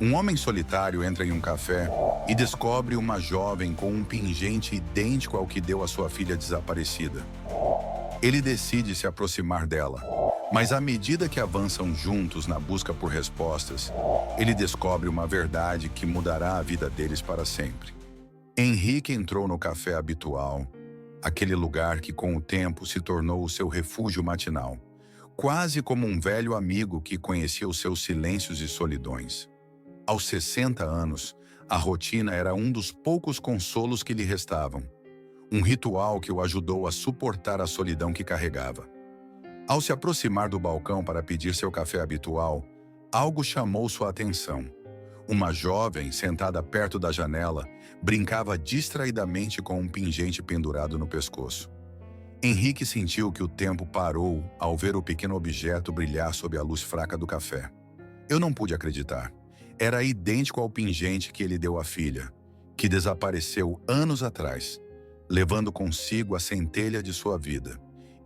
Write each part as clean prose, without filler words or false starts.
Um homem solitário entra em um café e descobre uma jovem com um pingente idêntico ao que deu à sua filha desaparecida. Ele decide se aproximar dela, mas à medida que avançam juntos na busca por respostas, ele descobre uma verdade que mudará a vida deles para sempre. Henrique entrou no café habitual, aquele lugar que com o tempo se tornou o seu refúgio matinal, quase como um velho amigo que conhecia os seus silêncios e solidões. Aos 60 anos, a rotina era um dos poucos consolos que lhe restavam, um ritual que o ajudou a suportar a solidão que carregava. Ao se aproximar do balcão para pedir seu café habitual, algo chamou sua atenção. Uma jovem, sentada perto da janela, brincava distraidamente com um pingente pendurado no pescoço. Henrique sentiu que o tempo parou ao ver o pequeno objeto brilhar sob a luz fraca do café. Eu não pude acreditar. Era idêntico ao pingente que ele deu à filha, que desapareceu anos atrás, levando consigo a centelha de sua vida.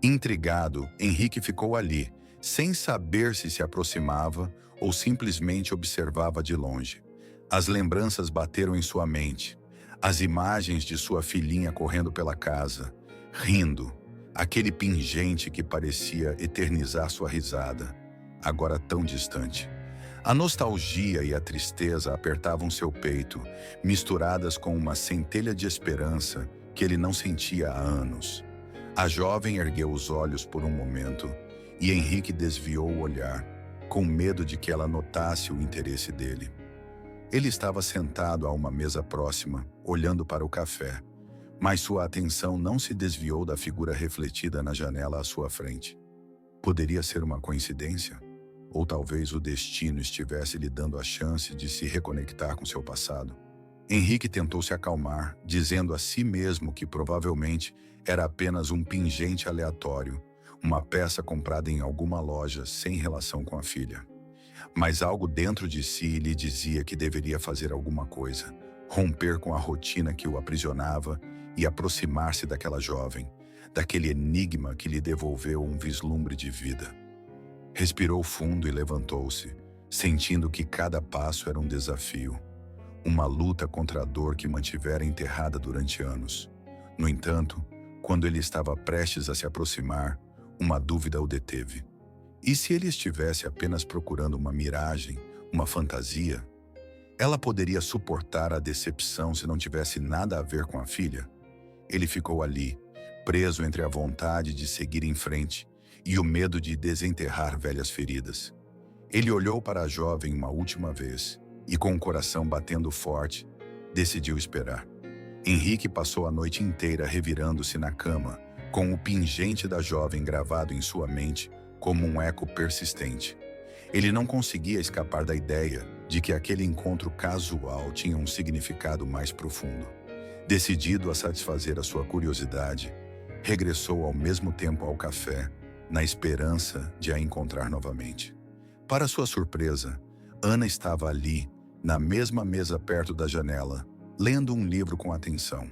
Intrigado, Henrique ficou ali, sem saber se se aproximava ou simplesmente observava de longe. As lembranças bateram em sua mente. As imagens de sua filhinha correndo pela casa, rindo. Aquele pingente que parecia eternizar sua risada, agora tão distante. A nostalgia e a tristeza apertavam seu peito, misturadas com uma centelha de esperança que ele não sentia há anos. A jovem ergueu os olhos por um momento e Henrique desviou o olhar, com medo de que ela notasse o interesse dele. Ele estava sentado a uma mesa próxima, olhando para o café, mas sua atenção não se desviou da figura refletida na janela à sua frente. Poderia ser uma coincidência? Ou talvez o destino estivesse lhe dando a chance de se reconectar com seu passado? Henrique tentou se acalmar, dizendo a si mesmo que provavelmente era apenas um pingente aleatório, uma peça comprada em alguma loja sem relação com a filha. Mas algo dentro de si lhe dizia que deveria fazer alguma coisa, romper com a rotina que o aprisionava e aproximar-se daquela jovem, daquele enigma que lhe devolveu um vislumbre de vida. Respirou fundo e levantou-se, sentindo que cada passo era um desafio, uma luta contra a dor que mantivera enterrada durante anos. No entanto, quando ele estava prestes a se aproximar, uma dúvida o deteve. E se ele estivesse apenas procurando uma miragem, uma fantasia? Ela poderia suportar a decepção se não tivesse nada a ver com a filha? Ele ficou ali, preso entre a vontade de seguir em frente e o medo de desenterrar velhas feridas. Ele olhou para a jovem uma última vez e, com o coração batendo forte, decidiu esperar. Henrique passou a noite inteira revirando-se na cama, com o pingente da jovem gravado em sua mente como um eco persistente. Ele não conseguia escapar da ideia de que aquele encontro casual tinha um significado mais profundo. Decidido a satisfazer a sua curiosidade, regressou ao mesmo tempo ao café, na esperança de a encontrar novamente. Para sua surpresa, Ana estava ali, na mesma mesa perto da janela, lendo um livro com atenção.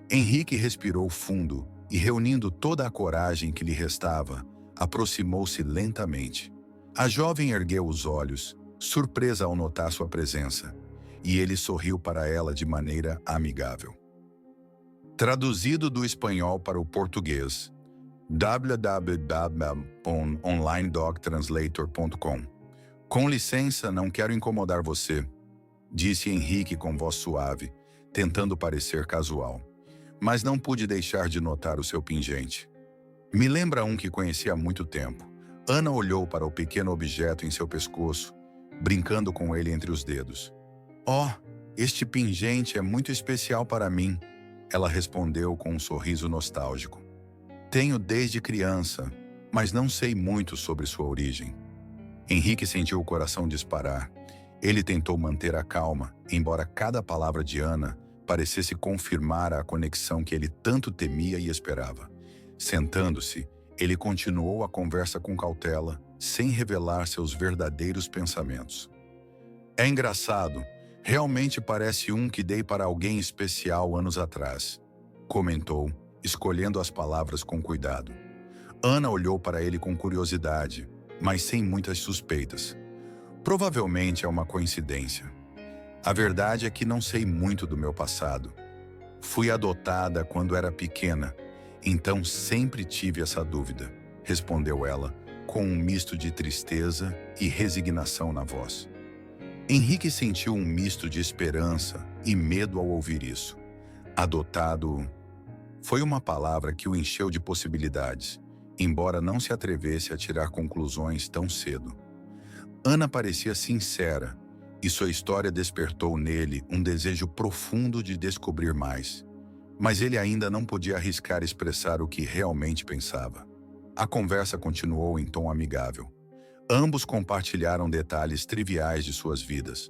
Henrique respirou fundo e, reunindo toda a coragem que lhe restava, aproximou-se lentamente. A jovem ergueu os olhos, surpresa ao notar sua presença, e ele sorriu para ela de maneira amigável. Traduzido do espanhol para o português, www.onlinedoctranslator.com. Com licença, não quero incomodar você, disse Henrique com voz suave, tentando parecer casual. Mas não pude deixar de notar o seu pingente. Me lembra um que conheci há muito tempo. Ana olhou para o pequeno objeto em seu pescoço, brincando com ele entre os dedos. Oh, este pingente é muito especial para mim, ela respondeu com um sorriso nostálgico. Tenho desde criança, mas não sei muito sobre sua origem. Henrique sentiu o coração disparar. Ele tentou manter a calma, embora cada palavra de Ana parecesse confirmar a conexão que ele tanto temia e esperava. Sentando-se, ele continuou a conversa com cautela, sem revelar seus verdadeiros pensamentos. É engraçado, realmente parece um que dei para alguém especial anos atrás, comentou, escolhendo as palavras com cuidado. Ana olhou para ele com curiosidade, mas sem muitas suspeitas. Provavelmente é uma coincidência. A verdade é que não sei muito do meu passado. Fui adotada quando era pequena, então sempre tive essa dúvida, respondeu ela, com um misto de tristeza e resignação na voz. Henrique sentiu um misto de esperança e medo ao ouvir isso. Adotado foi uma palavra que o encheu de possibilidades, embora não se atrevesse a tirar conclusões tão cedo. Ana parecia sincera, e sua história despertou nele um desejo profundo de descobrir mais. Mas ele ainda não podia arriscar expressar o que realmente pensava. A conversa continuou em tom amigável. Ambos compartilharam detalhes triviais de suas vidas,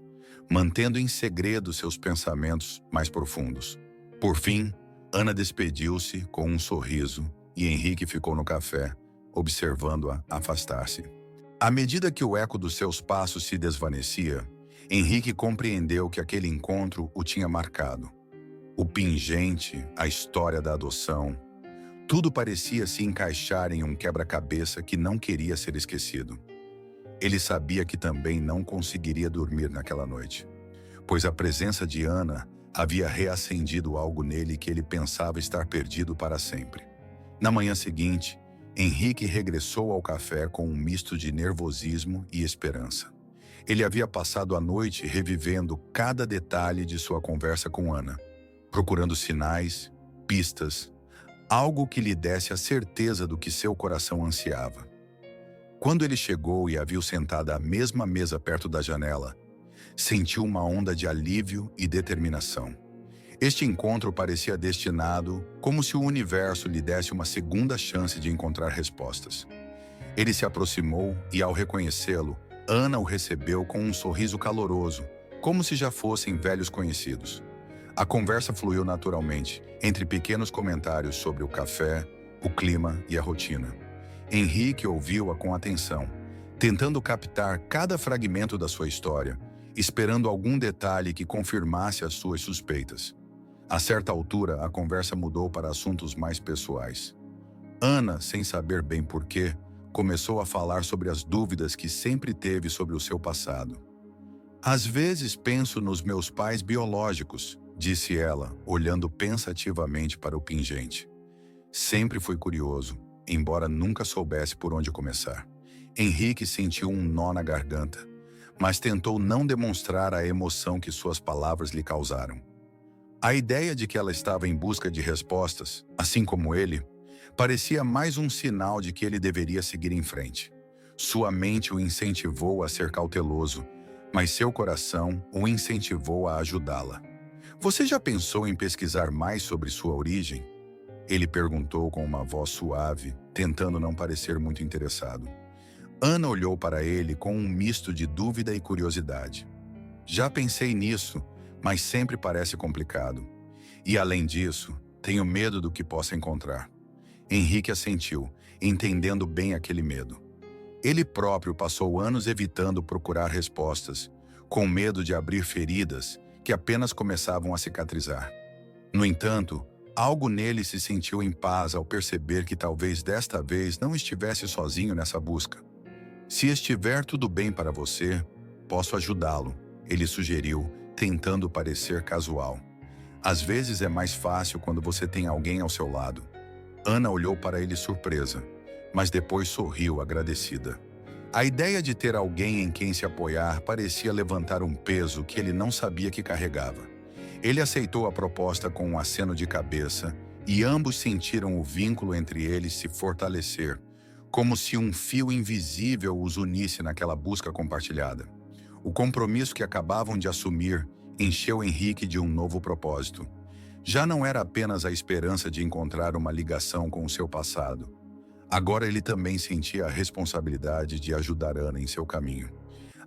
mantendo em segredo seus pensamentos mais profundos. Por fim, Ana despediu-se com um sorriso e Henrique ficou no café, observando-a afastar-se. À medida que o eco dos seus passos se desvanecia, Henrique compreendeu que aquele encontro o tinha marcado. O pingente, a história da adoção, tudo parecia se encaixar em um quebra-cabeça que não queria ser esquecido. Ele sabia que também não conseguiria dormir naquela noite, pois a presença de Ana havia reacendido algo nele que ele pensava estar perdido para sempre. Na manhã seguinte, Henrique regressou ao café com um misto de nervosismo e esperança. Ele havia passado a noite revivendo cada detalhe de sua conversa com Ana, procurando sinais, pistas, algo que lhe desse a certeza do que seu coração ansiava. Quando ele chegou e a viu sentada à mesma mesa perto da janela, sentiu uma onda de alívio e determinação. Este encontro parecia destinado, como se o universo lhe desse uma segunda chance de encontrar respostas. Ele se aproximou e, ao reconhecê-lo, Ana o recebeu com um sorriso caloroso, como se já fossem velhos conhecidos. A conversa fluiu naturalmente, entre pequenos comentários sobre o café, o clima e a rotina. Henrique ouviu-a com atenção, tentando captar cada fragmento da sua história, esperando algum detalhe que confirmasse as suas suspeitas. A certa altura, a conversa mudou para assuntos mais pessoais. Ana, sem saber bem porquê, começou a falar sobre as dúvidas que sempre teve sobre o seu passado. Às vezes penso nos meus pais biológicos, disse ela, olhando pensativamente para o pingente. Sempre fui curioso, embora nunca soubesse por onde começar. Henrique sentiu um nó na garganta, mas tentou não demonstrar a emoção que suas palavras lhe causaram. A ideia de que ela estava em busca de respostas, assim como ele, parecia mais um sinal de que ele deveria seguir em frente. Sua mente o incentivou a ser cauteloso, mas seu coração o incentivou a ajudá-la. Você já pensou em pesquisar mais sobre sua origem? Ele perguntou com uma voz suave, tentando não parecer muito interessado. Ana olhou para ele com um misto de dúvida e curiosidade. Já pensei nisso, mas sempre parece complicado. E além disso, tenho medo do que possa encontrar. Henrique assentiu, entendendo bem aquele medo. Ele próprio passou anos evitando procurar respostas, com medo de abrir feridas que apenas começavam a cicatrizar. No entanto, algo nele se sentiu em paz ao perceber que talvez desta vez não estivesse sozinho nessa busca. Se estiver tudo bem para você, posso ajudá-lo, ele sugeriu, tentando parecer casual. Às vezes é mais fácil quando você tem alguém ao seu lado. Ana olhou para ele surpresa, mas depois sorriu agradecida. A ideia de ter alguém em quem se apoiar parecia levantar um peso que ele não sabia que carregava. Ele aceitou a proposta com um aceno de cabeça e ambos sentiram o vínculo entre eles se fortalecer, como se um fio invisível os unisse naquela busca compartilhada. O compromisso que acabavam de assumir encheu Henrique de um novo propósito. Já não era apenas a esperança de encontrar uma ligação com o seu passado. Agora ele também sentia a responsabilidade de ajudar Ana em seu caminho.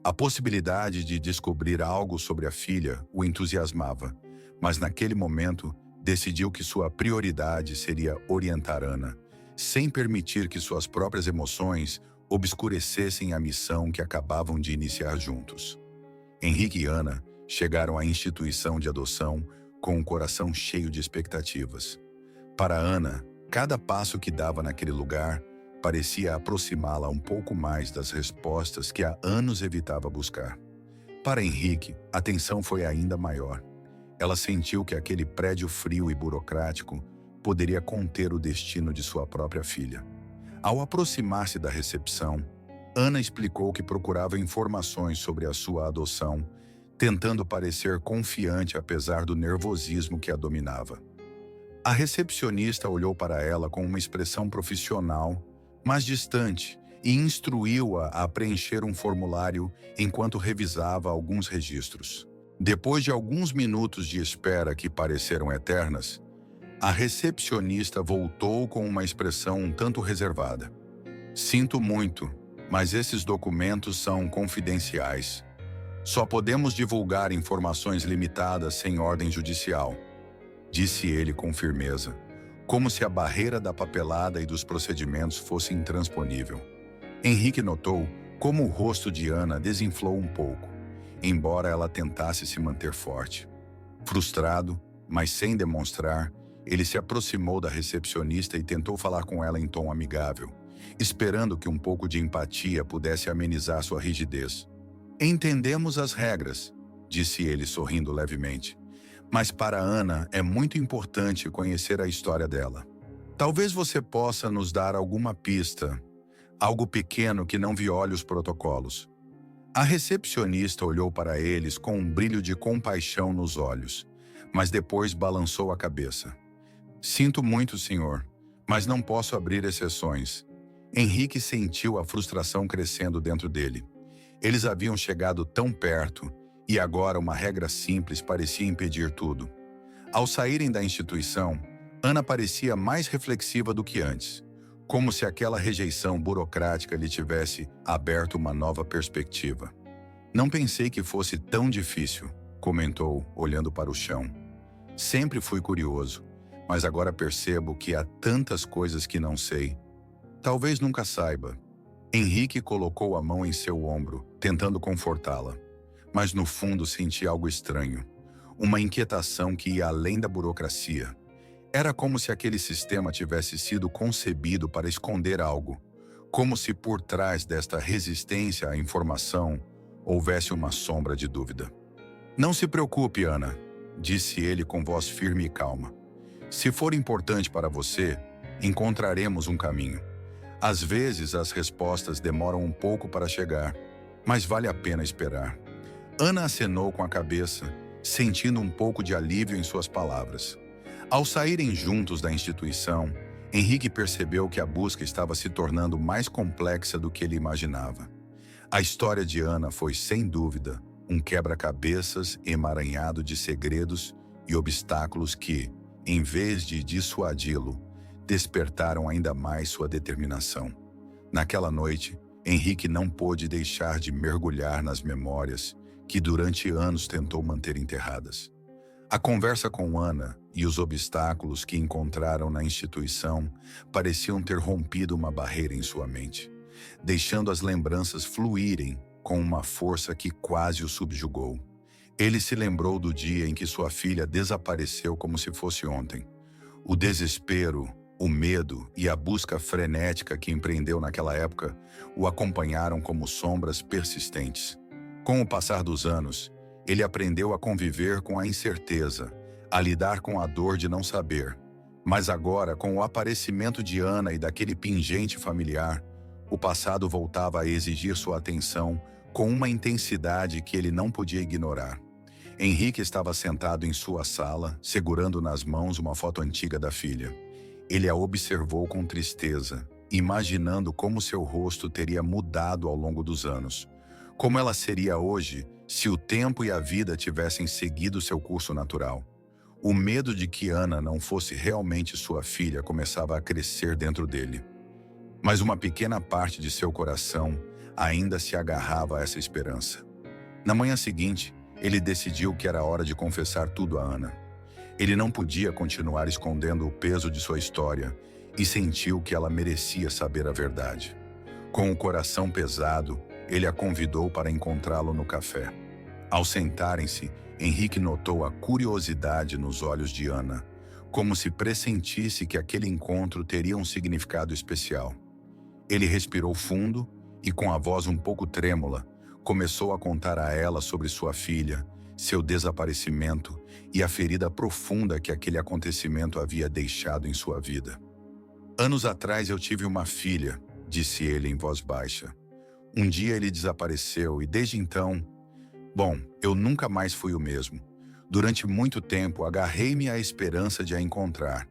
A possibilidade de descobrir algo sobre a filha o entusiasmava, mas naquele momento decidiu que sua prioridade seria orientar Ana, sem permitir que suas próprias emoções obscurecessem a missão que acabavam de iniciar juntos. Henrique e Ana chegaram à instituição de adoção com o coração cheio de expectativas. Para Ana, cada passo que dava naquele lugar parecia aproximá-la um pouco mais das respostas que há anos evitava buscar. Para Henrique, a tensão foi ainda maior. Ela sentiu que aquele prédio frio e burocrático poderia conter o destino de sua própria filha. Ao aproximar-se da recepção, Ana explicou que procurava informações sobre a sua adoção, tentando parecer confiante apesar do nervosismo que a dominava. A recepcionista olhou para ela com uma expressão profissional, mas distante, e instruiu-a a preencher um formulário enquanto revisava alguns registros. Depois de alguns minutos de espera que pareceram eternas, a recepcionista voltou com uma expressão um tanto reservada. Sinto muito, mas esses documentos são confidenciais. Só podemos divulgar informações limitadas sem ordem judicial, disse ele com firmeza, como se a barreira da papelada e dos procedimentos fosse intransponível. Henrique notou como o rosto de Ana desinflou um pouco, embora ela tentasse se manter forte. Frustrado, mas sem demonstrar, ele se aproximou da recepcionista e tentou falar com ela em tom amigável, esperando que um pouco de empatia pudesse amenizar sua rigidez. Entendemos as regras, disse ele sorrindo levemente. Mas para Ana é muito importante conhecer a história dela. Talvez você possa nos dar alguma pista, algo pequeno que não viole os protocolos. A recepcionista olhou para eles com um brilho de compaixão nos olhos, mas depois balançou a cabeça. Sinto muito, senhor, mas não posso abrir exceções. Henrique sentiu a frustração crescendo dentro dele. Eles haviam chegado tão perto, e agora uma regra simples parecia impedir tudo. Ao saírem da instituição, Ana parecia mais reflexiva do que antes, como se aquela rejeição burocrática lhe tivesse aberto uma nova perspectiva. Não pensei que fosse tão difícil, comentou, olhando para o chão. Sempre fui curioso, mas agora percebo que há tantas coisas que não sei. Talvez nunca saiba. Henrique colocou a mão em seu ombro, tentando confortá-la. Mas no fundo senti algo estranho, uma inquietação que ia além da burocracia. Era como se aquele sistema tivesse sido concebido para esconder algo, como se por trás desta resistência à informação houvesse uma sombra de dúvida. Não se preocupe, Ana, disse ele com voz firme e calma. Se for importante para você, encontraremos um caminho. Às vezes as respostas demoram um pouco para chegar, mas vale a pena esperar. Ana acenou com a cabeça, sentindo um pouco de alívio em suas palavras. Ao saírem juntos da instituição, Henrique percebeu que a busca estava se tornando mais complexa do que ele imaginava. A história de Ana foi, sem dúvida, um quebra-cabeças emaranhado de segredos e obstáculos que, em vez de dissuadi-lo, despertaram ainda mais sua determinação. Naquela noite, Henrique não pôde deixar de mergulhar nas memórias que durante anos tentou manter enterradas. A conversa com Ana e os obstáculos que encontraram na instituição pareciam ter rompido uma barreira em sua mente, deixando as lembranças fluírem com uma força que quase o subjugou. Ele se lembrou do dia em que sua filha desapareceu como se fosse ontem. O desespero, o medo e a busca frenética que empreendeu naquela época o acompanharam como sombras persistentes. Com o passar dos anos, ele aprendeu a conviver com a incerteza, a lidar com a dor de não saber. Mas agora, com o aparecimento de Ana e daquele pingente familiar, o passado voltava a exigir sua atenção com uma intensidade que ele não podia ignorar. Henrique estava sentado em sua sala, segurando nas mãos uma foto antiga da filha. Ele a observou com tristeza, imaginando como seu rosto teria mudado ao longo dos anos. Como ela seria hoje se o tempo e a vida tivessem seguido seu curso natural. O medo de que Ana não fosse realmente sua filha começava a crescer dentro dele. Mas uma pequena parte de seu coração ainda se agarrava a essa esperança. Na manhã seguinte, ele decidiu que era hora de confessar tudo a Ana. Ele não podia continuar escondendo o peso de sua história e sentiu que ela merecia saber a verdade. Com o coração pesado, ele a convidou para encontrá-lo no café. Ao sentarem-se, Henrique notou a curiosidade nos olhos de Ana, como se pressentisse que aquele encontro teria um significado especial. Ele respirou fundo e, com a voz um pouco trêmula, começou a contar a ela sobre sua filha, seu desaparecimento e a ferida profunda que aquele acontecimento havia deixado em sua vida. Anos atrás eu tive uma filha, disse ele em voz baixa. Um dia ele desapareceu e desde então, bom, eu nunca mais fui o mesmo. Durante muito tempo agarrei-me à esperança de a encontrar,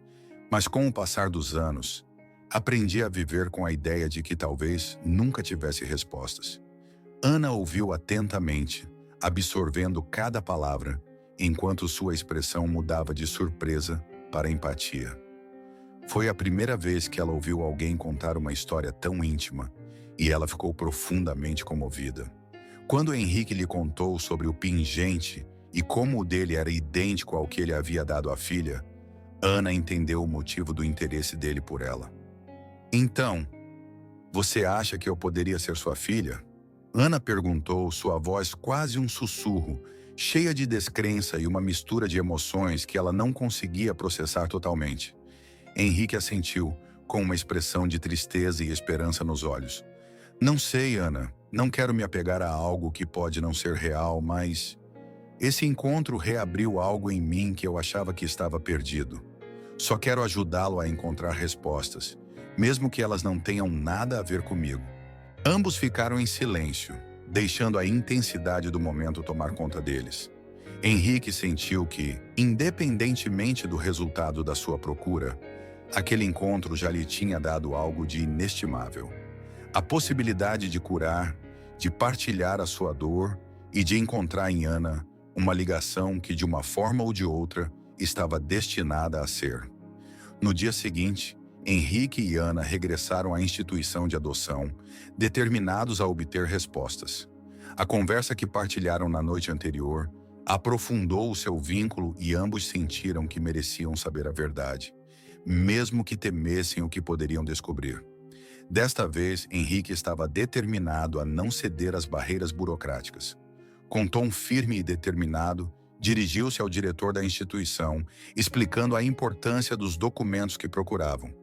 mas com o passar dos anos, aprendi a viver com a ideia de que talvez nunca tivesse respostas. Ana ouviu atentamente, absorvendo cada palavra, enquanto sua expressão mudava de surpresa para empatia. Foi a primeira vez que ela ouviu alguém contar uma história tão íntima, e ela ficou profundamente comovida. Quando Henrique lhe contou sobre o pingente e como o dele era idêntico ao que ele havia dado à filha, Ana entendeu o motivo do interesse dele por ela. Então, você acha que eu poderia ser sua filha? Ana perguntou, sua voz quase um sussurro, cheia de descrença e uma mistura de emoções que ela não conseguia processar totalmente. Henrique assentiu, com uma expressão de tristeza e esperança nos olhos. Não sei, Ana. Não quero me apegar a algo que pode não ser real, mas esse encontro reabriu algo em mim que eu achava que estava perdido. Só quero ajudá-lo a encontrar respostas, mesmo que elas não tenham nada a ver comigo. Ambos ficaram em silêncio, deixando a intensidade do momento tomar conta deles. Henrique sentiu que, independentemente do resultado da sua procura, aquele encontro já lhe tinha dado algo de inestimável. A possibilidade de curar, de partilhar a sua dor e de encontrar em Ana uma ligação que, de uma forma ou de outra, estava destinada a ser. No dia seguinte, Henrique e Ana regressaram à instituição de adoção, determinados a obter respostas. A conversa que partilharam na noite anterior aprofundou o seu vínculo e ambos sentiram que mereciam saber a verdade, mesmo que temessem o que poderiam descobrir. Desta vez, Henrique estava determinado a não ceder às barreiras burocráticas. Com tom firme e determinado, dirigiu-se ao diretor da instituição, explicando a importância dos documentos que procuravam.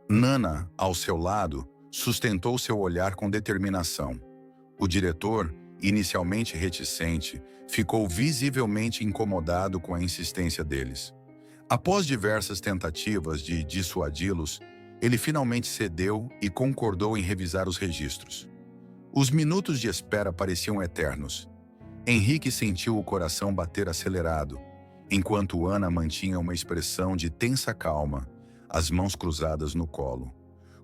Nana, ao seu lado, sustentou seu olhar com determinação. O diretor, inicialmente reticente, ficou visivelmente incomodado com a insistência deles. Após diversas tentativas de dissuadi-los, ele finalmente cedeu e concordou em revisar os registros. Os minutos de espera pareciam eternos. Henrique sentiu o coração bater acelerado, enquanto Ana mantinha uma expressão de tensa calma, as mãos cruzadas no colo.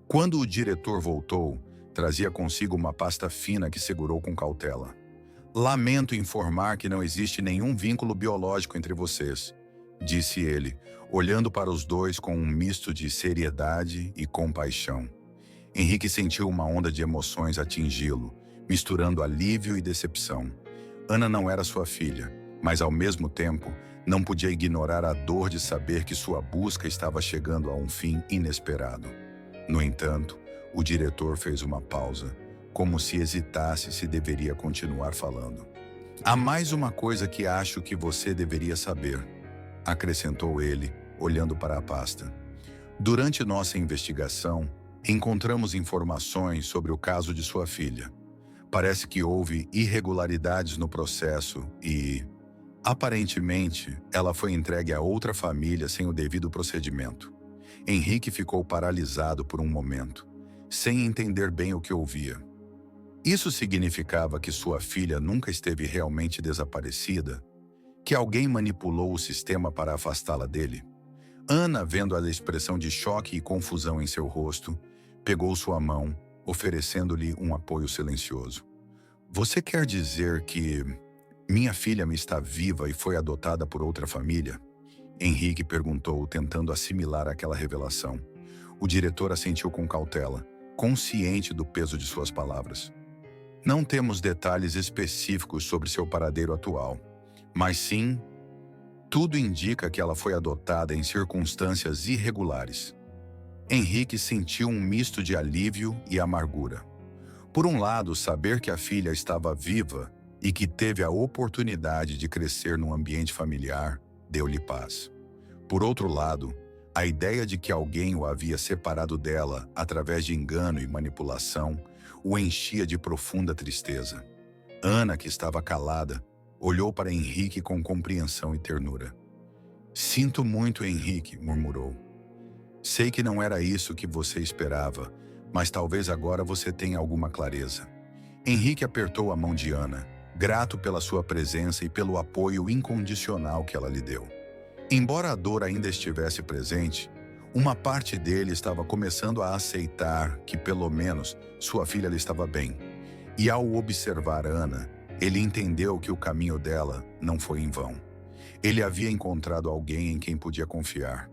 Quando o diretor voltou, trazia consigo uma pasta fina que segurou com cautela. Lamento informar que não existe nenhum vínculo biológico entre vocês, disse ele, olhando para os dois com um misto de seriedade e compaixão. Henrique sentiu uma onda de emoções atingi-lo, misturando alívio e decepção. Ana não era sua filha, mas ao mesmo tempo não podia ignorar a dor de saber que sua busca estava chegando a um fim inesperado. No entanto, o diretor fez uma pausa, como se hesitasse se deveria continuar falando. Há mais uma coisa que acho que você deveria saber, acrescentou ele, olhando para a pasta. Durante nossa investigação, encontramos informações sobre o caso de sua filha. Parece que houve irregularidades no processo e, aparentemente, ela foi entregue a outra família sem o devido procedimento. Henrique ficou paralisado por um momento, sem entender bem o que ouvia. Isso significava que sua filha nunca esteve realmente desaparecida? Que alguém manipulou o sistema para afastá-la dele? Ana, vendo a expressão de choque e confusão em seu rosto, pegou sua mão, oferecendo-lhe um apoio silencioso. Você quer dizer que minha filha me está viva e foi adotada por outra família? Henrique perguntou, tentando assimilar aquela revelação. O diretor assentiu com cautela, consciente do peso de suas palavras. Não temos detalhes específicos sobre seu paradeiro atual, mas sim, tudo indica que ela foi adotada em circunstâncias irregulares. Henrique sentiu um misto de alívio e amargura. Por um lado, saber que a filha estava viva e que teve a oportunidade de crescer num ambiente familiar deu-lhe paz. Por outro lado, A ideia de que alguém o havia separado dela através de engano e manipulação o enchia de profunda tristeza. Ana, que estava calada, olhou para Henrique com compreensão e ternura. "Sinto muito, Henrique", murmurou. "Sei que não era isso que você esperava, mas talvez agora você tenha alguma clareza." Henrique apertou a mão de Ana, grato pela sua presença e pelo apoio incondicional que ela lhe deu. Embora a dor ainda estivesse presente, uma parte dele estava começando a aceitar que, pelo menos, sua filha lhe estava bem. E ao observar Ana, ele entendeu que o caminho dela não foi em vão. Ele havia encontrado alguém em quem podia confiar.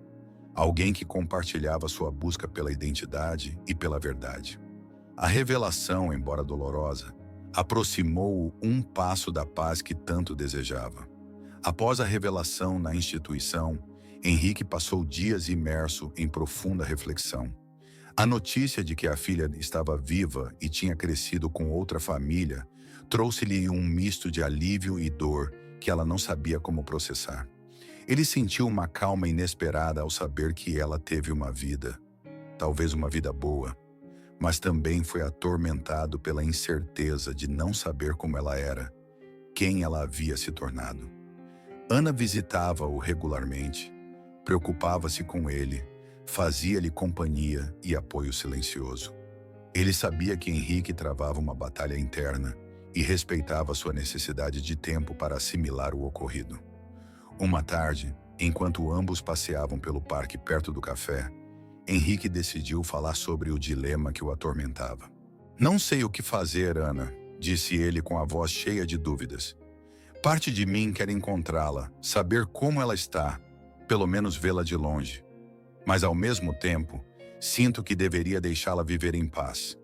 Alguém que compartilhava sua busca pela identidade e pela verdade. A revelação, embora dolorosa, aproximou-o um passo da paz que tanto desejava. Após a revelação na instituição, Henrique passou dias imerso em profunda reflexão. A notícia de que a filha estava viva e tinha crescido com outra família trouxe-lhe um misto de alívio e dor que ela não sabia como processar. Ele sentiu uma calma inesperada ao saber que ela teve uma vida, talvez uma vida boa, mas também foi atormentado pela incerteza de não saber como ela era, quem ela havia se tornado. Ana visitava-o regularmente, preocupava-se com ele, fazia-lhe companhia e apoio silencioso. Ele sabia que Henrique travava uma batalha interna e respeitava sua necessidade de tempo para assimilar o ocorrido. Uma tarde, enquanto ambos passeavam pelo parque perto do café, Henrique decidiu falar sobre o dilema que o atormentava. "Não sei o que fazer, Ana", disse ele com a voz cheia de dúvidas. "Parte de mim quer encontrá-la, saber como ela está, pelo menos vê-la de longe. Mas ao mesmo tempo, sinto que deveria deixá-la viver em paz.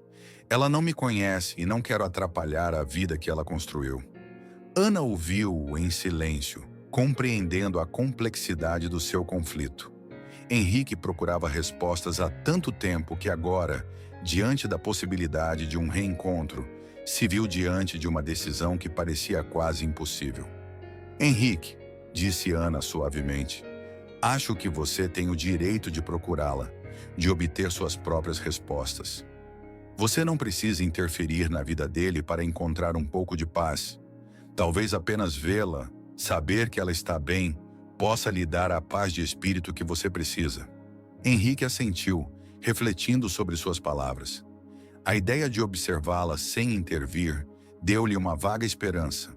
Ela não me conhece e não quero atrapalhar a vida que ela construiu." Ana ouviu-o em silêncio, compreendendo a complexidade do seu conflito. Henrique procurava respostas há tanto tempo que agora, diante da possibilidade de um reencontro, se viu diante de uma decisão que parecia quase impossível. "Henrique", disse Ana suavemente, "acho que você tem o direito de procurá-la, de obter suas próprias respostas. Você não precisa interferir na vida dele para encontrar um pouco de paz. Talvez apenas vê-la, saber que ela está bem, possa lhe dar a paz de espírito que você precisa." Henrique assentiu, refletindo sobre suas palavras. A ideia de observá-la sem intervir deu-lhe uma vaga esperança,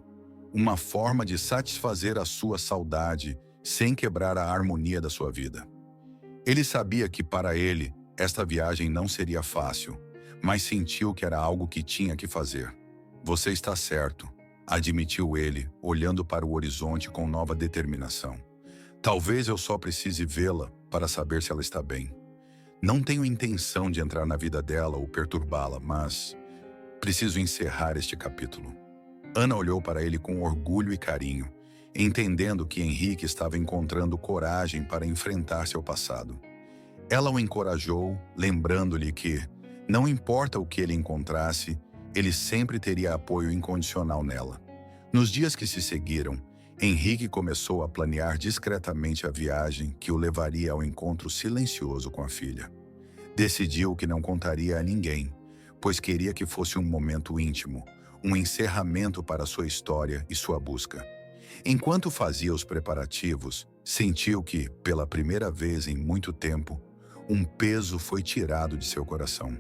uma forma de satisfazer a sua saudade sem quebrar a harmonia da sua vida. Ele sabia que para ele, esta viagem não seria fácil, mas sentiu que era algo que tinha que fazer. "Você está certo", admitiu ele, olhando para o horizonte com nova determinação. "Talvez eu só precise vê-la para saber se ela está bem. Não tenho intenção de entrar na vida dela ou perturbá-la, mas preciso encerrar este capítulo." Ana olhou para ele com orgulho e carinho, entendendo que Henrique estava encontrando coragem para enfrentar seu passado. Ela o encorajou, lembrando-lhe que, não importa o que ele encontrasse, ele sempre teria apoio incondicional nela. Nos dias que se seguiram, Henrique começou a planear discretamente a viagem que o levaria ao encontro silencioso com a filha. Decidiu que não contaria a ninguém, pois queria que fosse um momento íntimo, um encerramento para sua história e sua busca. Enquanto fazia os preparativos, sentiu que, pela primeira vez em muito tempo, um peso foi tirado de seu coração.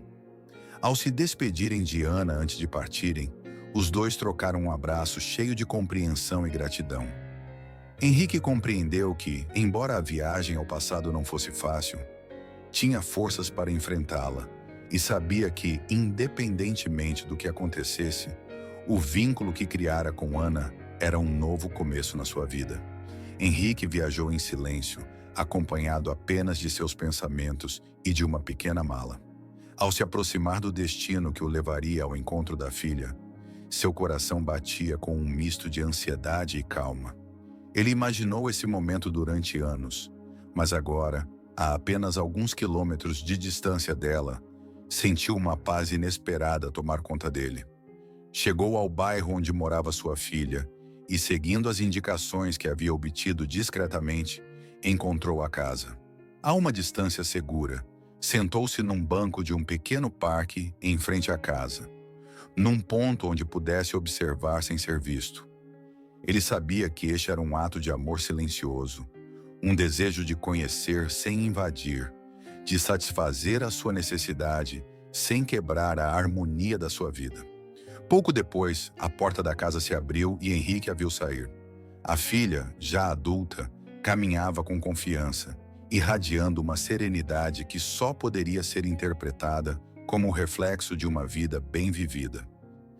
Ao se despedirem de Ana antes de partirem, os dois trocaram um abraço cheio de compreensão e gratidão. Henrique compreendeu que, embora a viagem ao passado não fosse fácil, tinha forças para enfrentá-la e sabia que, independentemente do que acontecesse, o vínculo que criara com Ana era um novo começo na sua vida. Henrique viajou em silêncio, acompanhado apenas de seus pensamentos e de uma pequena mala. Ao se aproximar do destino que o levaria ao encontro da filha, seu coração batia com um misto de ansiedade e calma. Ele imaginou esse momento durante anos, mas agora, a apenas alguns quilômetros de distância dela, sentiu uma paz inesperada tomar conta dele. Chegou ao bairro onde morava sua filha e, seguindo as indicações que havia obtido discretamente, encontrou a casa. A uma distância segura, sentou-se num banco de um pequeno parque em frente à casa, num ponto onde pudesse observar sem ser visto. Ele sabia que este era um ato de amor silencioso, um desejo de conhecer sem invadir, de satisfazer a sua necessidade sem quebrar a harmonia da sua vida. Pouco depois, a porta da casa se abriu e Henrique a viu sair. A filha, já adulta, caminhava com confiança, irradiando uma serenidade que só poderia ser interpretada como o reflexo de uma vida bem vivida.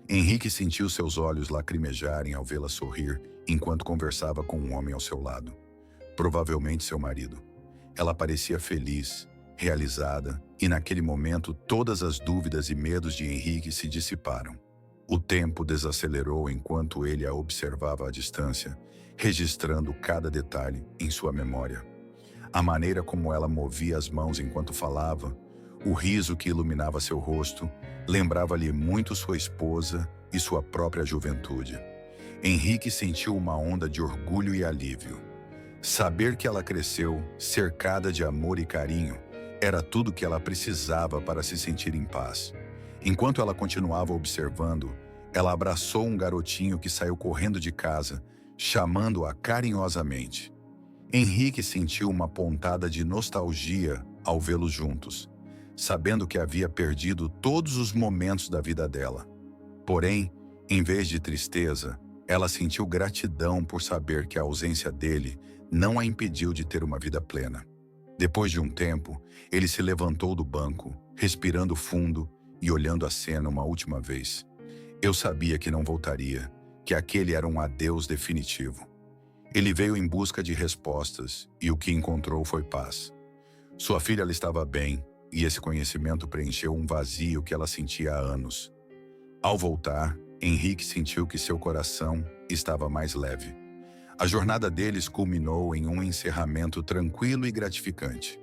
Henrique sentiu seus olhos lacrimejarem ao vê-la sorrir enquanto conversava com um homem ao seu lado. Provavelmente seu marido. Ela parecia feliz, realizada, e naquele momento todas as dúvidas e medos de Henrique se dissiparam. O tempo desacelerou enquanto ele a observava à distância, registrando cada detalhe em sua memória. A maneira como ela movia as mãos enquanto falava, o riso que iluminava seu rosto, lembrava-lhe muito sua esposa e sua própria juventude. Henrique sentiu uma onda de orgulho e alívio. Saber que ela cresceu, cercada de amor e carinho, era tudo que ela precisava para se sentir em paz. Enquanto ela continuava observando, ela abraçou um garotinho que saiu correndo de casa, chamando-a carinhosamente. Henrique sentiu uma pontada de nostalgia ao vê-los juntos, sabendo que havia perdido todos os momentos da vida dela. Porém, em vez de tristeza, ela sentiu gratidão por saber que a ausência dele não a impediu de ter uma vida plena. Depois de um tempo, ele se levantou do banco, respirando fundo e olhando a cena uma última vez. Eu sabia que não voltaria, que aquele era um adeus definitivo. Ele veio em busca de respostas e o que encontrou foi paz. Sua filha estava bem e esse conhecimento preencheu um vazio que ela sentia há anos. Ao voltar, Henrique sentiu que seu coração estava mais leve. A jornada deles culminou em um encerramento tranquilo e gratificante.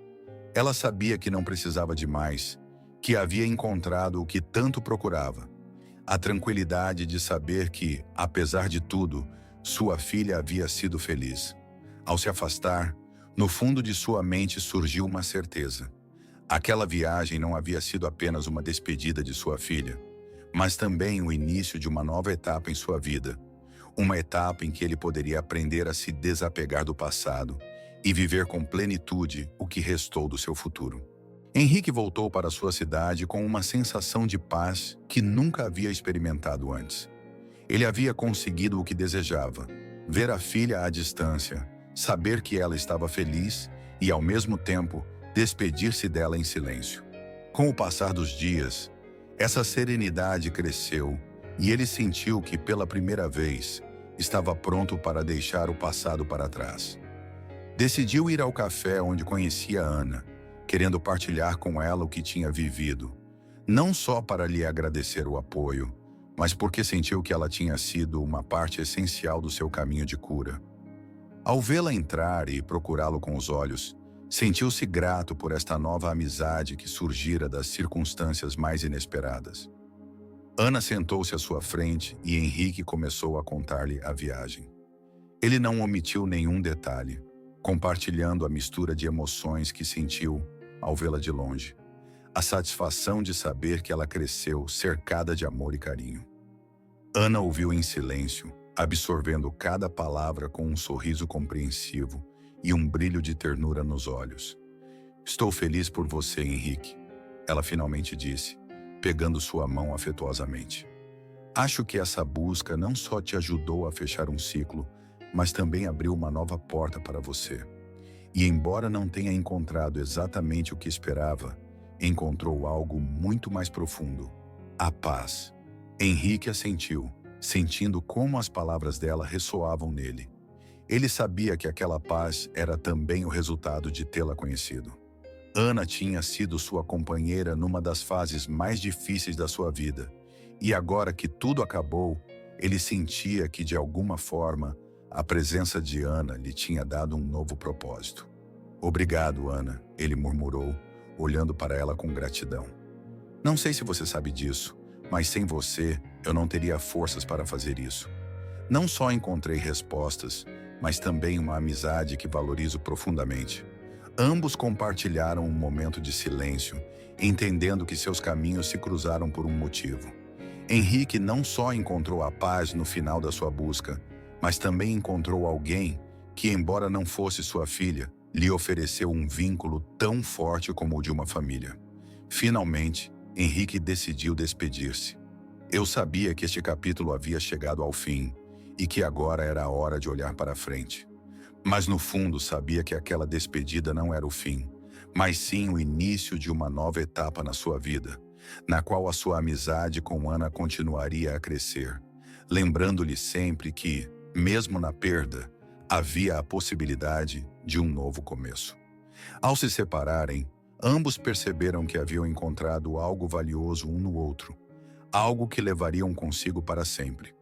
Ela sabia que não precisava de mais, que havia encontrado o que tanto procurava. A tranquilidade de saber que, apesar de tudo, sua filha havia sido feliz. Ao se afastar, no fundo de sua mente surgiu uma certeza. Aquela viagem não havia sido apenas uma despedida de sua filha, mas também o início de uma nova etapa em sua vida. Uma etapa em que ele poderia aprender a se desapegar do passado e viver com plenitude o que restou do seu futuro. Henrique voltou para sua cidade com uma sensação de paz que nunca havia experimentado antes. Ele havia conseguido o que desejava: ver a filha à distância, saber que ela estava feliz e, ao mesmo tempo, despedir-se dela em silêncio. Com o passar dos dias, essa serenidade cresceu e ele sentiu que, pela primeira vez, estava pronto para deixar o passado para trás. Decidiu ir ao café onde conhecia Ana, querendo partilhar com ela o que tinha vivido, não só para lhe agradecer o apoio, mas porque sentiu que ela tinha sido uma parte essencial do seu caminho de cura. Ao vê-la entrar e procurá-lo com os olhos, sentiu-se grato por esta nova amizade que surgira das circunstâncias mais inesperadas. Ana sentou-se à sua frente e Henrique começou a contar-lhe a viagem. Ele não omitiu nenhum detalhe, compartilhando a mistura de emoções que sentiu ao vê-la de longe. A satisfação de saber que ela cresceu cercada de amor e carinho. Ana ouviu em silêncio, absorvendo cada palavra com um sorriso compreensivo e um brilho de ternura nos olhos. "Estou feliz por você, Henrique", ela finalmente disse, pegando sua mão afetuosamente. "Acho que essa busca não só te ajudou a fechar um ciclo, mas também abriu uma nova porta para você. E embora não tenha encontrado exatamente o que esperava, encontrou algo muito mais profundo: a paz." Henrique assentiu, sentindo como as palavras dela ressoavam nele. Ele sabia que aquela paz era também o resultado de tê-la conhecido. Ana tinha sido sua companheira numa das fases mais difíceis da sua vida, e agora que tudo acabou, ele sentia que, de alguma forma, a presença de Ana lhe tinha dado um novo propósito. "Obrigado, Ana", ele murmurou, olhando para ela com gratidão. "Não sei se você sabe disso, mas sem você, eu não teria forças para fazer isso. Não só encontrei respostas, mas também uma amizade que valorizo profundamente." Ambos compartilharam um momento de silêncio, entendendo que seus caminhos se cruzaram por um motivo. Henrique não só encontrou a paz no final da sua busca, mas também encontrou alguém que, embora não fosse sua filha, lhe ofereceu um vínculo tão forte como o de uma família. Finalmente, Henrique decidiu despedir-se. Eu sabia que este capítulo havia chegado ao fim e que agora era a hora de olhar para frente. Mas no fundo sabia que aquela despedida não era o fim, mas sim o início de uma nova etapa na sua vida, na qual a sua amizade com Ana continuaria a crescer, lembrando-lhe sempre que, mesmo na perda, havia a possibilidade de um novo começo. Ao se separarem, ambos perceberam que haviam encontrado algo valioso um no outro, algo que levariam consigo para sempre.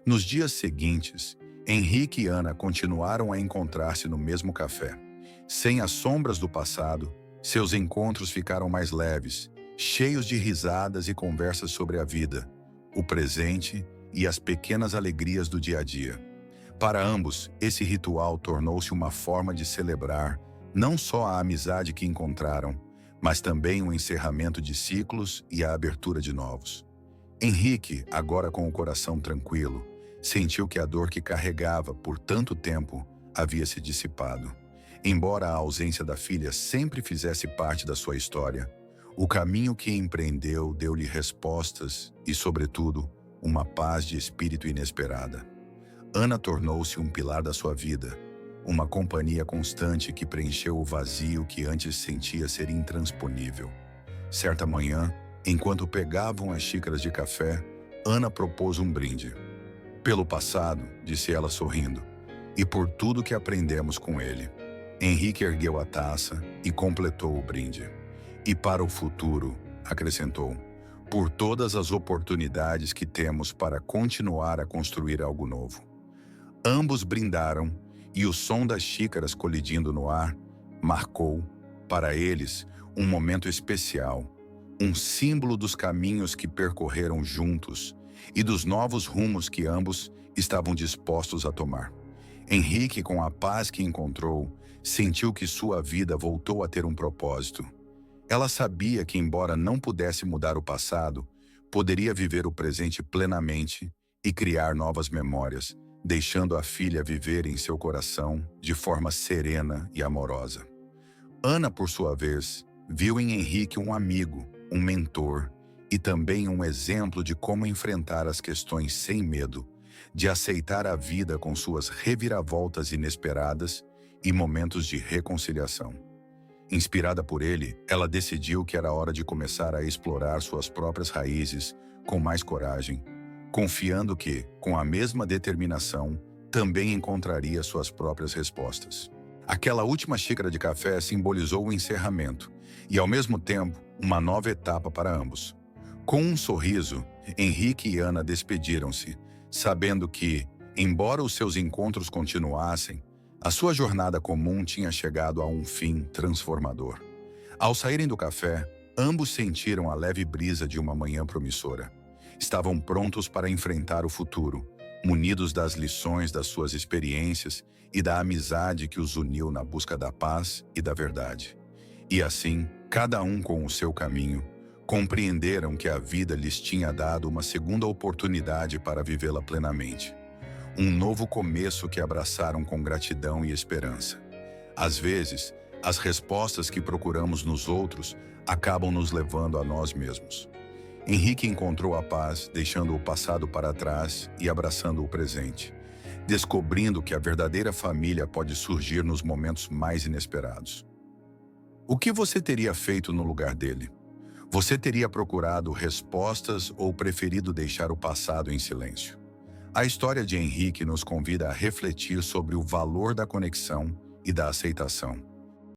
Nos dias seguintes, Henrique e Ana continuaram a encontrar-se no mesmo café. Sem as sombras do passado, seus encontros ficaram mais leves, cheios de risadas e conversas sobre a vida, o presente e as pequenas alegrias do dia a dia. Para ambos, esse ritual tornou-se uma forma de celebrar não só a amizade que encontraram, mas também o encerramento de ciclos e a abertura de novos. Henrique, agora com o coração tranquilo, sentiu que a dor que carregava por tanto tempo havia se dissipado. Embora a ausência da filha sempre fizesse parte da sua história, o caminho que empreendeu deu-lhe respostas e, sobretudo, uma paz de espírito inesperada. Ana tornou-se um pilar da sua vida, uma companhia constante que preencheu o vazio que antes sentia ser intransponível. Certa manhã, enquanto pegavam as xícaras de café, Ana propôs um brinde. Pelo passado, disse ela sorrindo, e por tudo que aprendemos com ele. Henrique ergueu a taça e completou o brinde. E para o futuro, acrescentou, por todas as oportunidades que temos para continuar a construir algo novo. Ambos brindaram e o som das xícaras colidindo no ar marcou, para eles, um momento especial, um símbolo dos caminhos que percorreram juntos e dos novos rumos que ambos estavam dispostos a tomar. Henrique, com a paz que encontrou, sentiu que sua vida voltou a ter um propósito. Ela sabia que, embora não pudesse mudar o passado, poderia viver o presente plenamente e criar novas memórias, deixando a filha viver em seu coração de forma serena e amorosa. Ana, por sua vez, viu em Henrique um amigo, um mentor e também um exemplo de como enfrentar as questões sem medo, de aceitar a vida com suas reviravoltas inesperadas e momentos de reconciliação. Inspirada por ele, ela decidiu que era hora de começar a explorar suas próprias raízes com mais coragem, confiando que, com a mesma determinação, também encontraria suas próprias respostas. Aquela última xícara de café simbolizou o encerramento e, ao mesmo tempo, uma nova etapa para ambos. Com um sorriso, Henrique e Ana despediram-se, sabendo que, embora os seus encontros continuassem, a sua jornada comum tinha chegado a um fim transformador. Ao saírem do café, ambos sentiram a leve brisa de uma manhã promissora. Estavam prontos para enfrentar o futuro, munidos das lições das suas experiências e da amizade que os uniu na busca da paz e da verdade. E assim, cada um com o seu caminho, compreenderam que a vida lhes tinha dado uma segunda oportunidade para vivê-la plenamente. Um novo começo que abraçaram com gratidão e esperança. Às vezes, as respostas que procuramos nos outros acabam nos levando a nós mesmos. Henrique encontrou a paz, deixando o passado para trás e abraçando o presente, descobrindo que a verdadeira família pode surgir nos momentos mais inesperados. O que você teria feito no lugar dele? Você teria procurado respostas ou preferido deixar o passado em silêncio? A história de Henrique nos convida a refletir sobre o valor da conexão e da aceitação.